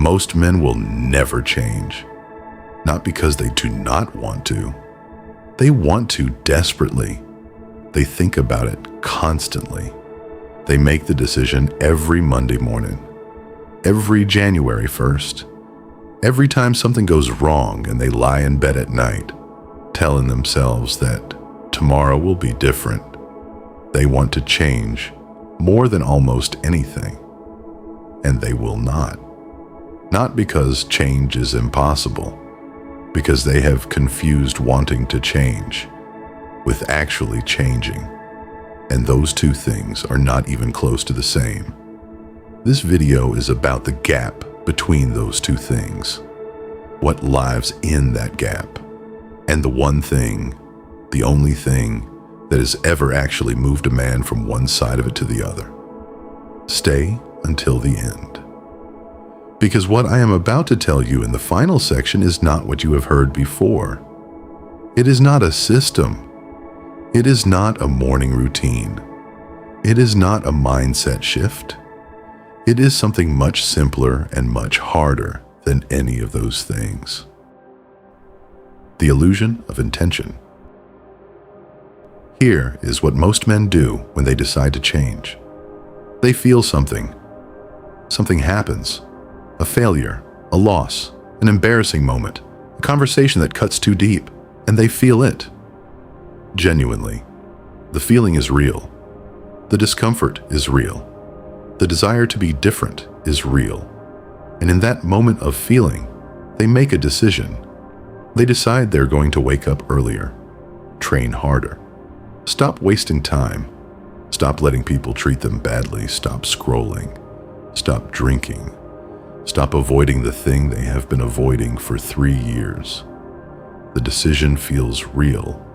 Most men will never change. Not because they do not want to. They want to desperately. They think about it constantly. They make the decision every Monday morning, every January 1st, every time something goes wrong and they lie in bed at night, telling themselves that tomorrow will be different. They want to change more than almost anything, and they will not. Not because change is impossible, because they have confused wanting to change with actually changing, and those two things are not even close to the same. This video is about the gap between those two things, what lies in that gap, and the one thing, the only thing that has ever actually moved a man from one side of it to the other. Stay until the end. Because what I am about to tell you in the final section is not what you have heard before. It is not a system. It is not a morning routine. It is not a mindset shift. It is something much simpler and much harder than any of those things. The illusion of intention. Here is what most men do when they decide to change. They feel something. Something happens. A failure, a loss, an embarrassing moment, a conversation that cuts too deep, and they feel it. Genuinely. The feeling is real. The discomfort is real. The desire to be different is real. And in that moment of feeling, they make a decision. They decide they're going to wake up earlier, train harder, stop wasting time, stop letting people treat them badly, stop scrolling, stop drinking, stop avoiding the thing they have been avoiding for 3 years. The decision feels real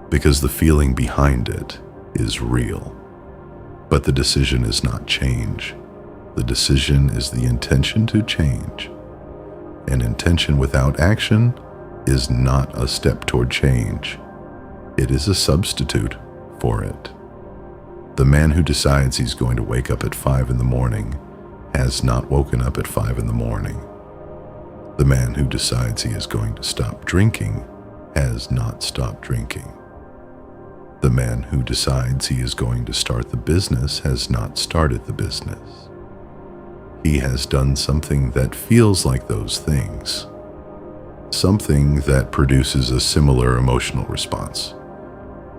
because the feeling behind it is real. But the decision is not change. The decision is the intention to change. And intention without action is not a step toward change. It is a substitute for it. The man who decides he's going to wake up at 5 in the morning has not woken up at 5 in the morning. The man who decides he is going to stop drinking has not stopped drinking. The man who decides he is going to start the business has not started the business. He has done something that feels like those things, something that produces a similar emotional response.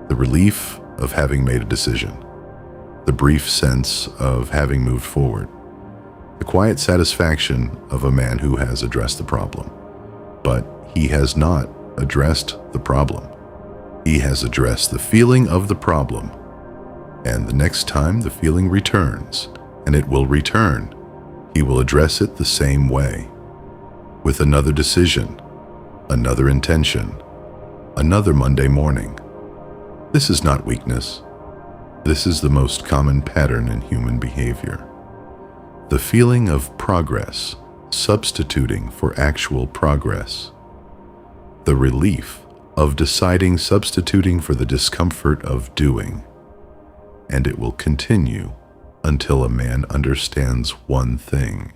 The relief of having made a decision, the brief sense of having moved forward, the quiet satisfaction of a man who has addressed the problem. But he has not addressed the problem. He has addressed the feeling of the problem. And the next time the feeling returns, and it will return, he will address it the same way, with another decision, another intention, another Monday morning. This is not weakness. This is the most common pattern in human behavior. The feeling of progress substituting for actual progress. The relief of deciding substituting for the discomfort of doing. And it will continue until a man understands one thing.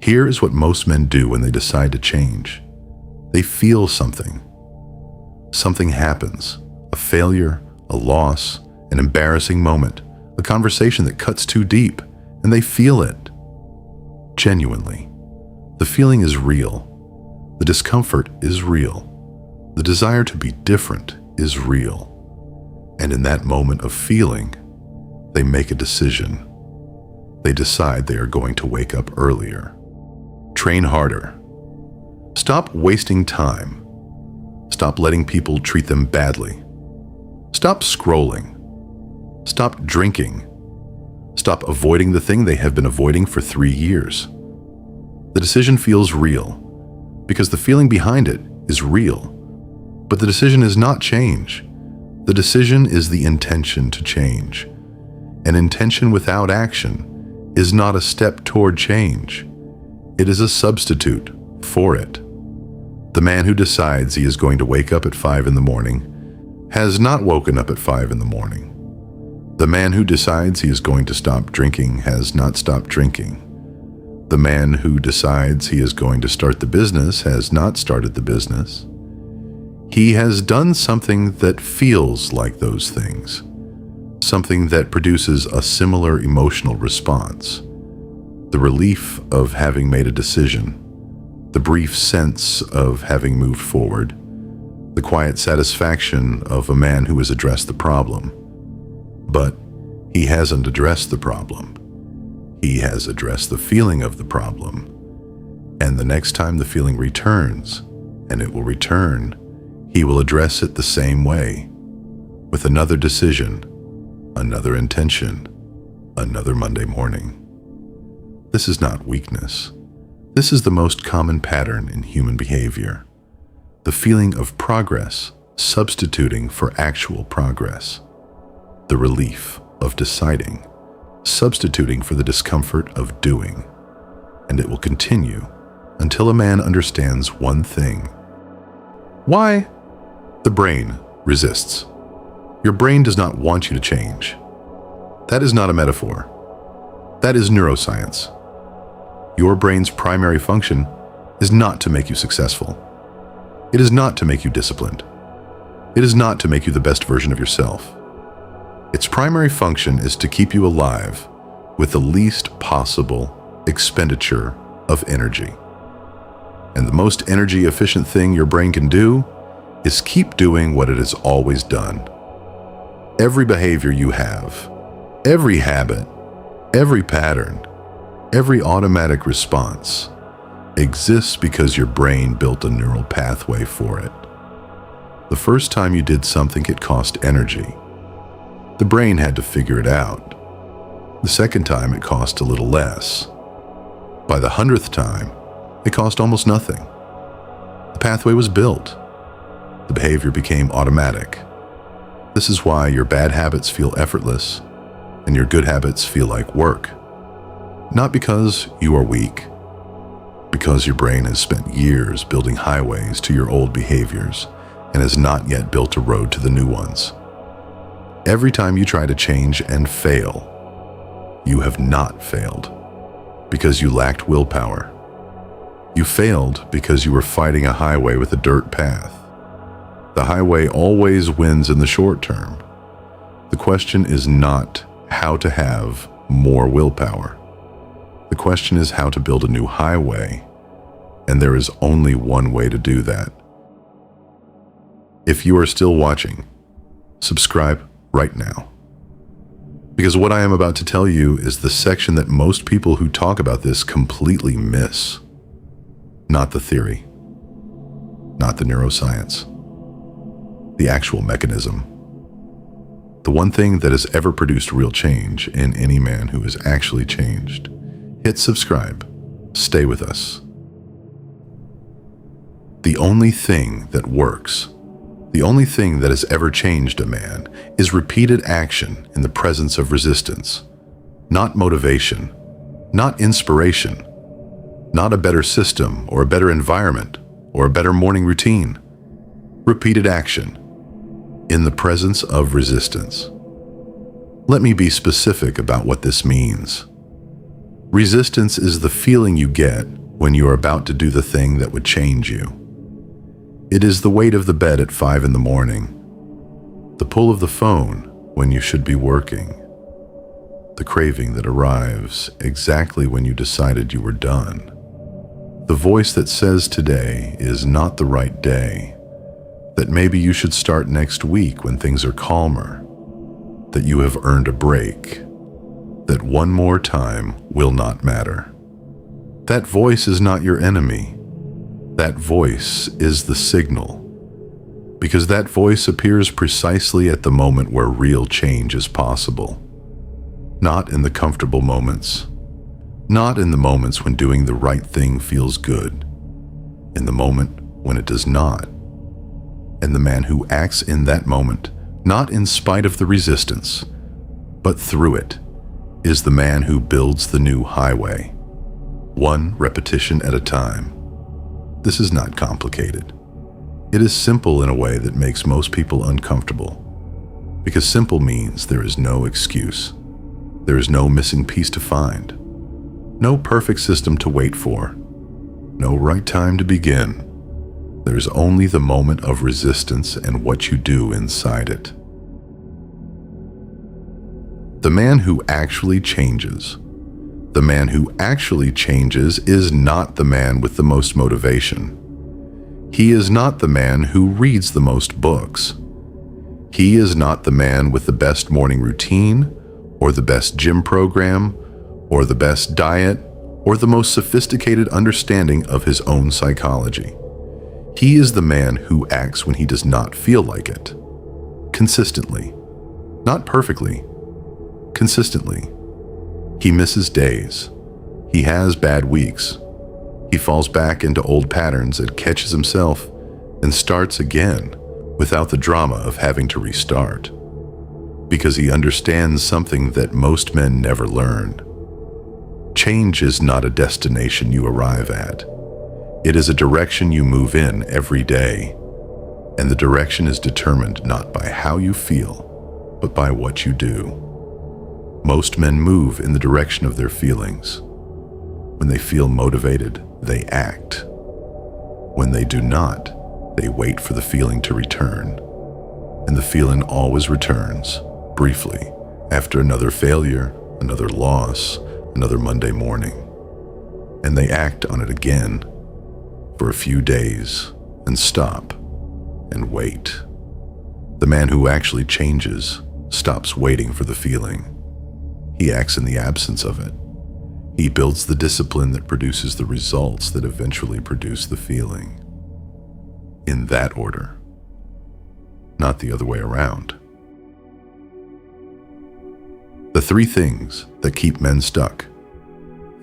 Here is what most men do when they decide to change. They feel something. Something happens. A failure, a loss, an embarrassing moment, a conversation that cuts too deep, and they feel it. Genuinely. The feeling is real. The discomfort is real. The desire to be different is real. And in that moment of feeling, they make a decision. They decide they are going to wake up earlier. Train harder. Stop wasting time. Stop letting people treat them badly. Stop scrolling. Stop drinking. Stop avoiding the thing they have been avoiding for 3 years. The decision feels real because the feeling behind it is real. But the decision is not change. The decision is the intention to change. An intention without action is not a step toward change. It is a substitute for it. The man who decides he is going to wake up at 5 in the morning has not woken up at 5 in the morning. The man who decides he is going to stop drinking has not stopped drinking. The man who decides he is going to start the business has not started the business. He has done something that feels like those things, something that produces a similar emotional response. The relief of having made a decision, the brief sense of having moved forward, the quiet satisfaction of a man who has addressed the problem. But he hasn't addressed the problem. He has addressed the feeling of the problem. And the next time the feeling returns, and it will return, he will address it the same way, with another decision, another intention, another Monday morning. This is not weakness. This is the most common pattern in human behavior. The feeling of progress substituting for actual progress. The relief of deciding substituting for the discomfort of doing. And it will continue until a man understands one thing. Why? The brain resists. Your brain does not want you to change. That is not a metaphor. That is neuroscience. Your brain's primary function is not to make you successful. It is not to make you disciplined. It is not to make you the best version of yourself. Its primary function is to keep you alive with the least possible expenditure of energy. And the most energy efficient thing your brain can do is keep doing what it has always done. Every behavior you have, every habit, every pattern, every automatic response exists because your brain built a neural pathway for it. The first time you did something, it cost energy. The brain had to figure it out. The second time, it cost a little less. By the 100th time, it cost almost nothing. The pathway was built. The behavior became automatic. This is why your bad habits feel effortless and your good habits feel like work. Not because you are weak, because your brain has spent years building highways to your old behaviors and has not yet built a road to the new ones. Every time you try to change and fail, you have not failed because you lacked willpower. You failed because you were fighting a highway with a dirt path. The highway always wins in the short term. The question is not how to have more willpower. The question is how to build a new highway, and there is only one way to do that. If you are still watching, subscribe right now. Because what I am about to tell you is the section that most people who talk about this completely miss. Not the theory, not the neuroscience, the actual mechanism. The one thing that has ever produced real change in any man who has actually changed. Hit subscribe. Stay with us. The only thing that works, the only thing that has ever changed a man, is repeated action in the presence of resistance. Not motivation, not inspiration, not a better system or a better environment or a better morning routine. Repeated action in the presence of resistance. Let me be specific about what this means. Resistance is the feeling you get when you are about to do the thing that would change you. It is the weight of the bed at 5 in the morning, the pull of the phone when you should be working, the craving that arrives exactly when you decided you were done, the voice that says today is not the right day, that maybe you should start next week when things are calmer, that you have earned a break, that one more time will not matter. That voice is not your enemy. That voice is the signal, because that voice appears precisely at the moment where real change is possible. Not in the comfortable moments, not in the moments when doing the right thing feels good, in the moment when it does not. And the man who acts in that moment, not in spite of the resistance, but through it, is the man who builds the new highway, one repetition at a time. This is not complicated. It is simple in a way that makes most people uncomfortable. Because simple means there is no excuse. There is no missing piece to find. No perfect system to wait for. No right time to begin. There is only the moment of resistance and what you do inside it. The man who actually changes. The man who actually changes is not the man with the most motivation. He is not the man who reads the most books. He is not the man with the best morning routine, or the best gym program, or the best diet, or the most sophisticated understanding of his own psychology. He is the man who acts when he does not feel like it. Consistently. Not perfectly. Consistently. He misses days. He has bad weeks. He falls back into old patterns and catches himself and starts again without the drama of having to restart. Because he understands something that most men never learn. Change is not a destination you arrive at. It is a direction you move in every day. And the direction is determined not by how you feel, but by what you do. Most men move in the direction of their feelings. When they feel motivated, they act. When they do not, they wait for the feeling to return. And the feeling always returns, briefly, after another failure, another loss, another Monday morning. And they act on it again for a few days and stop and wait. The man who actually changes stops waiting for the feeling. He acts in the absence of it. He builds the discipline that produces the results that eventually produce the feeling. In that order, not the other way around. The 3 things that keep men stuck.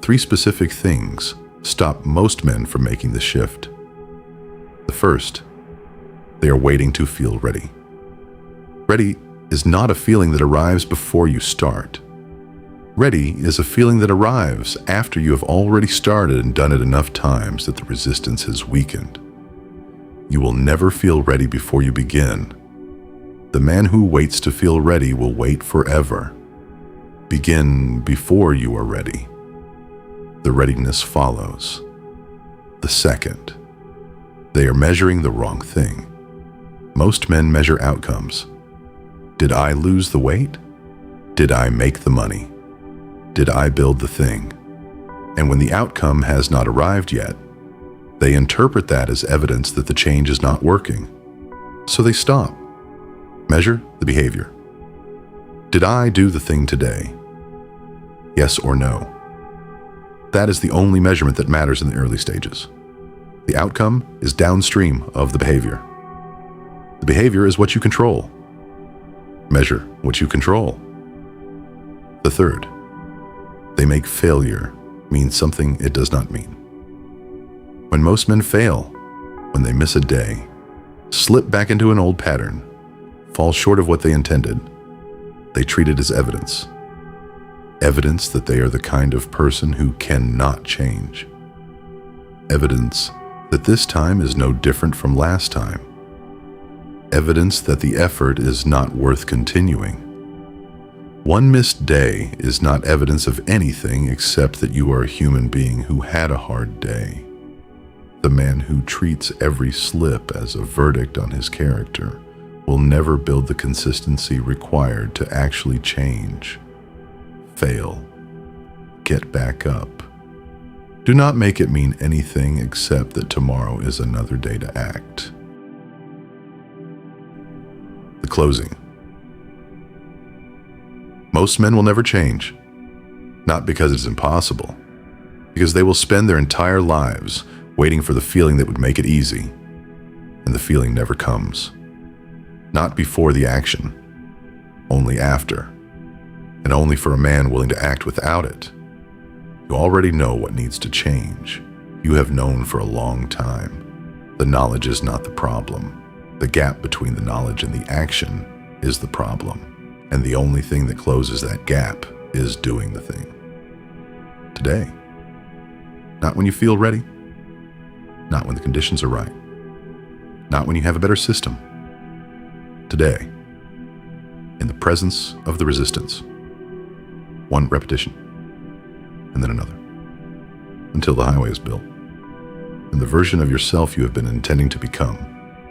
3 specific things stop most men from making the shift. The first, they are waiting to feel ready. Ready is not a feeling that arrives before you start. Ready is a feeling that arrives after you have already started and done it enough times that the resistance has weakened. You will never feel ready before you begin. The man who waits to feel ready will wait forever. Begin before you are ready. The readiness follows. The second, they are measuring the wrong thing. Most men measure outcomes. Did I lose the weight? Did I make the money? Did I build the thing? And when the outcome has not arrived yet, they interpret that as evidence that the change is not working. So they stop. Measure the behavior. Did I do the thing today? Yes or no? That is the only measurement that matters in the early stages. The outcome is downstream of the behavior. The behavior is what you control. Measure what you control. The third, they make failure mean something it does not mean. When most men fail, when they miss a day, slip back into an old pattern, fall short of what they intended, they treat it as evidence. Evidence that they are the kind of person who cannot change. Evidence that this time is no different from last time. Evidence that the effort is not worth continuing. One missed day is not evidence of anything except that you are a human being who had a hard day. The man who treats every slip as a verdict on his character will never build the consistency required to actually change. Fail. Get back up. Do not make it mean anything except that tomorrow is another day to act. The closing. Most men will never change, not because it is impossible, because they will spend their entire lives waiting for the feeling that would make it easy, and the feeling never comes. Not before the action, only after, and only for a man willing to act without it. You already know what needs to change. You have known for a long time. The knowledge is not the problem. The gap between the knowledge and the action is the problem, and the only thing that closes that gap is doing the thing. Today. Not when you feel ready. Not when the conditions are right. Not when you have a better system. Today. in the presence of the resistance. One repetition, and then another, until the highway is built. And the version of yourself you have been intending to become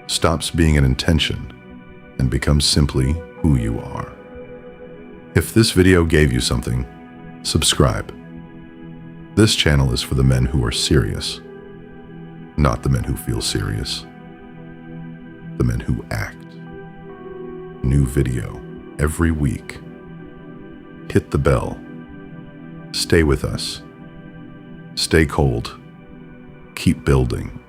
stops being an intention and becomes simply who you are. If this video gave you something, subscribe. This channel is for the men who are serious, not the men who feel serious. The men who act. New video every week. Hit the bell. Stay with us. Stay cold. Keep building.